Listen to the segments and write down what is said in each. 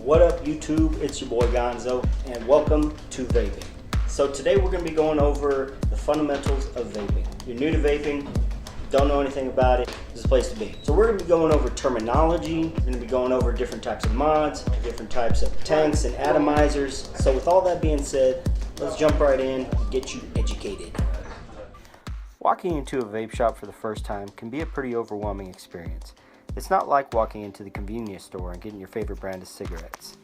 What up YouTube, it's your boy Gonzo and welcome to Vaping. So today we're going to be going over the fundamentals of vaping. You're new to vaping, don't know anything about it, this is a place to be. So we're going to be going over terminology, we're going to be going over different types of mods, different types of tanks and atomizers. So with all that being said, let's jump right in and get you educated. Walking into a vape shop for the first time can be a pretty overwhelming experience. It's not like walking into the convenience store and getting your favorite brand of cigarettes.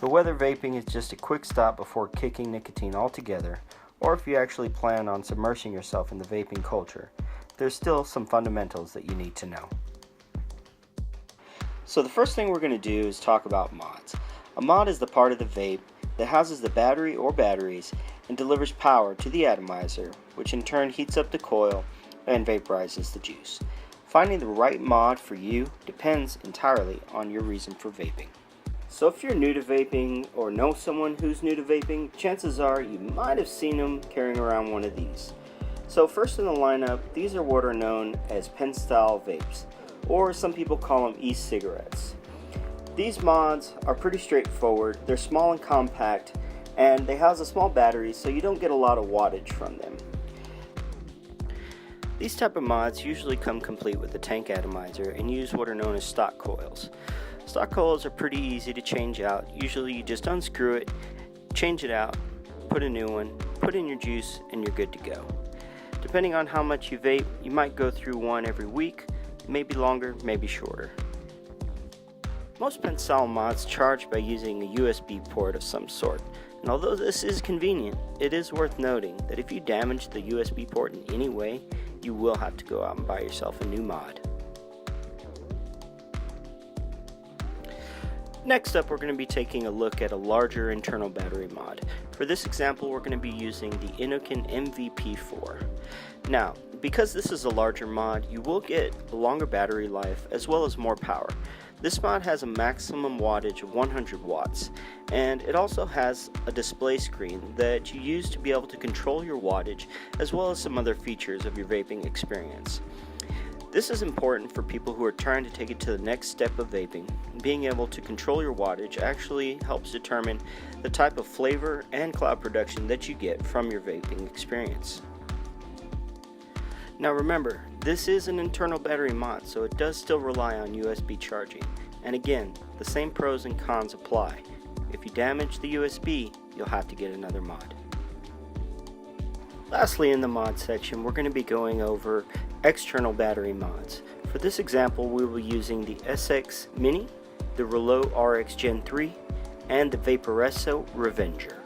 But whether vaping is just a quick stop before kicking nicotine altogether, or if you actually plan on submersing yourself in the vaping culture, there's still some fundamentals that you need to know. So the first thing we're going to do is talk about mods. A mod is the part of the vape that houses the battery or batteries and delivers power to the atomizer, which in turn heats up the coil and vaporizes the juice. Finding the right mod for you depends entirely on your reason for vaping. So if you're new to vaping or know someone who's new to vaping, chances are you might have seen them carrying around one of these. So first in the lineup, these are what are known as pen style vapes, or some people call them e-cigarettes. These mods are pretty straightforward, they're small and compact, and they house a small battery so you don't get a lot of wattage from them. These type of mods usually come complete with a tank atomizer and use what are known as stock coils. Stock coils are pretty easy to change out. Usually you just unscrew it, change it out, put a new one, put in your juice, and you're good to go. Depending on how much you vape, you might go through one every week, maybe longer, maybe shorter. Most pen style mods charge by using a USB port of some sort. And although this is convenient, it is worth noting that if you damage the USB port in any way, you will have to go out and buy yourself a new mod. Next up, we're going to be taking a look at a larger internal battery mod. For this example, we're going to be using the Inokin MVP4. Now, because this is a larger mod, you will get a longer battery life as well as more power. This mod has a maximum wattage of 100 watts, and it also has a display screen that you use to be able to control your wattage as well as some other features of your vaping experience. This is important for people who are trying to take it to the next step of vaping. Being able to control your wattage actually helps determine the type of flavor and cloud production that you get from your vaping experience. Now remember, this is an internal battery mod, so it does still rely on USB charging. And again, the same pros and cons apply. If you damage the USB, you'll have to get another mod. Lastly, in the mod section, we're going to be going over external battery mods. For this example, we will be using the SX Mini, the Relo RX Gen 3, and the Vaporesso Revenger.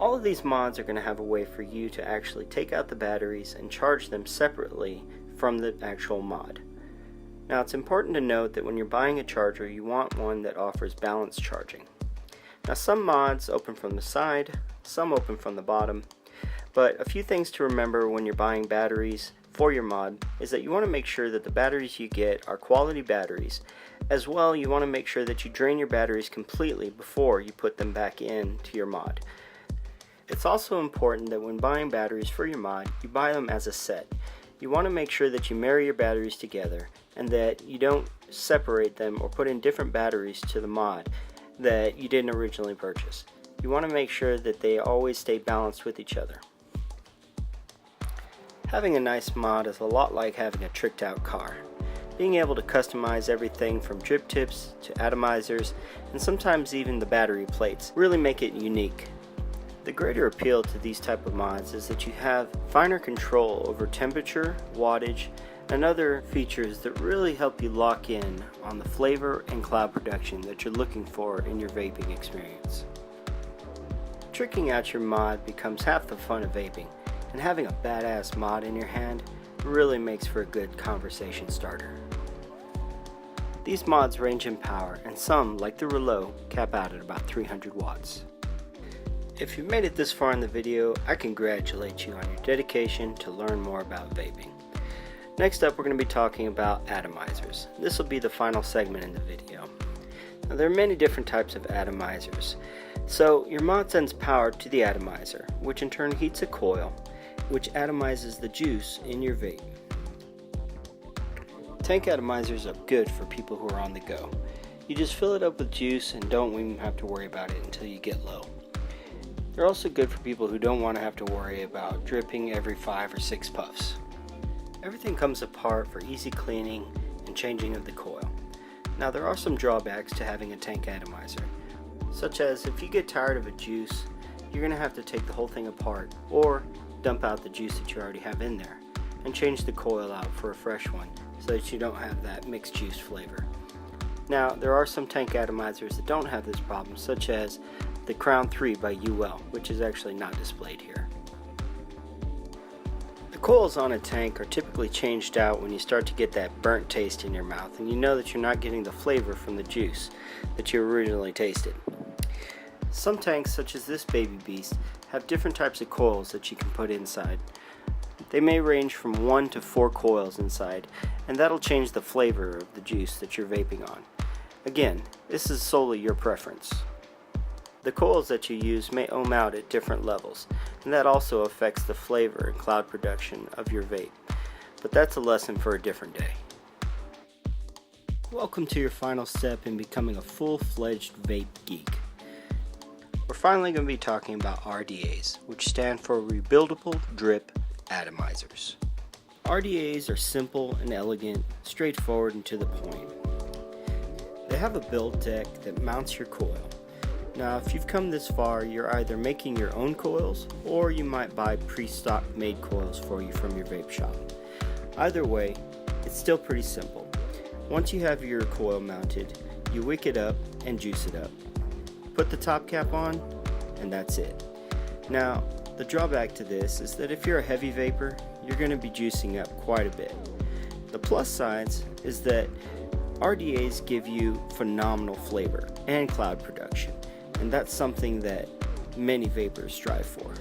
All of these mods are going to have a way for you to actually take out the batteries and charge them separately from the actual mod. Now it's important to note that when you're buying a charger, you want one that offers balanced charging. Now some mods open from the side, some open from the bottom, but a few things to remember when you're buying batteries for your mod is that you want to make sure that the batteries you get are quality batteries. As well, you want to make sure that you drain your batteries completely before you put them back into your mod. It's also important that when buying batteries for your mod, you buy them as a set. You want to make sure that you marry your batteries together and that you don't separate them or put in different batteries to the mod that you didn't originally purchase. You want to make sure that they always stay balanced with each other. Having a nice mod is a lot like having a tricked out car. Being able to customize everything from drip tips to atomizers and sometimes even the battery plates really make it unique. The greater appeal to these type of mods is that you have finer control over temperature, wattage, and other features that really help you lock in on the flavor and cloud production that you're looking for in your vaping experience. Tricking out your mod becomes half the fun of vaping, and having a badass mod in your hand really makes for a good conversation starter. These mods range in power, and some, like the Relo, cap out at about 300 watts. If you've made it this far in the video, I congratulate you on your dedication to learn more about vaping. Next up, we're going to be talking about atomizers. This will be the final segment in the video. Now, there are many different types of atomizers. So your mod sends power to the atomizer, which in turn heats a coil, which atomizes the juice in your vape. Tank atomizers are good for people who are on the go. You just fill it up with juice and don't even have to worry about it until you get low. They're also good for people who don't want to have to worry about dripping every 5 or 6 puffs. Everything comes apart for easy cleaning and changing of the coil. Now there are some drawbacks to having a tank atomizer, such as if you get tired of a juice, you're going to have to take the whole thing apart or dump out the juice that you already have in there and change the coil out for a fresh one so that you don't have that mixed juice flavor. Now there are some tank atomizers that don't have this problem, such as the Crown 3 by UL, which is actually not displayed here. The coils on a tank are typically changed out when you start to get that burnt taste in your mouth and you know that you're not getting the flavor from the juice that you originally tasted. Some tanks, such as this baby beast, have different types of coils that you can put inside. They may range from 1 to 4 coils inside, and that'll change the flavor of the juice that you're vaping on. Again, this is solely your preference. The coils that you use may ohm out at different levels, and that also affects the flavor and cloud production of your vape. But that's a lesson for a different day. Welcome to your final step in becoming a full-fledged vape geek. We're finally going to be talking about RDAs, which stand for Rebuildable Drip Atomizers. RDAs are simple and elegant, straightforward and to the point. They have a build deck that mounts your coil. Now if you've come this far, you're either making your own coils or you might buy pre-stock made coils for you from your vape shop. Either way, it's still pretty simple. Once you have your coil mounted, you wick it up and juice it up. Put the top cap on, and that's it. Now, the drawback to this is that if you're a heavy vapor, you're going to be juicing up quite a bit. The plus sides is that RDAs give you phenomenal flavor and cloud production, and that's something that many vapors strive for.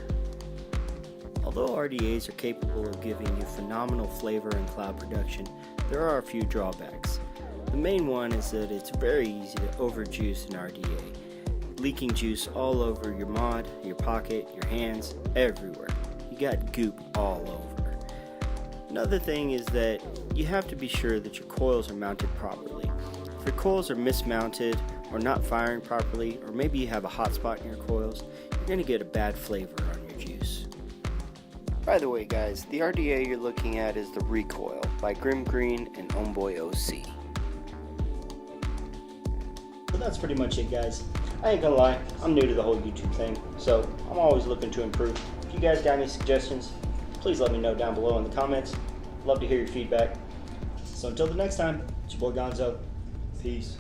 Although RDAs are capable of giving you phenomenal flavor and cloud production, there are a few drawbacks. The main one is that it's very easy to overjuice an RDA, leaking juice all over your mod, your pocket, your hands, everywhere. You got goop all over. Another thing is that you have to be sure that your coils are mounted properly. If your coils are mismounted or not firing properly, or maybe you have a hot spot in your coils, you're going to get a bad flavor on your juice. By the way guys, the RDA you're looking at is the Recoil by Grim Green and Homeboy OC. So that's pretty much it guys. I ain't gonna lie, I'm new to the whole YouTube thing, so I'm always looking to improve. If you guys got any suggestions, please let me know down below in the comments. Love to hear your feedback. So until the next time, it's your boy Gonzo. Peace.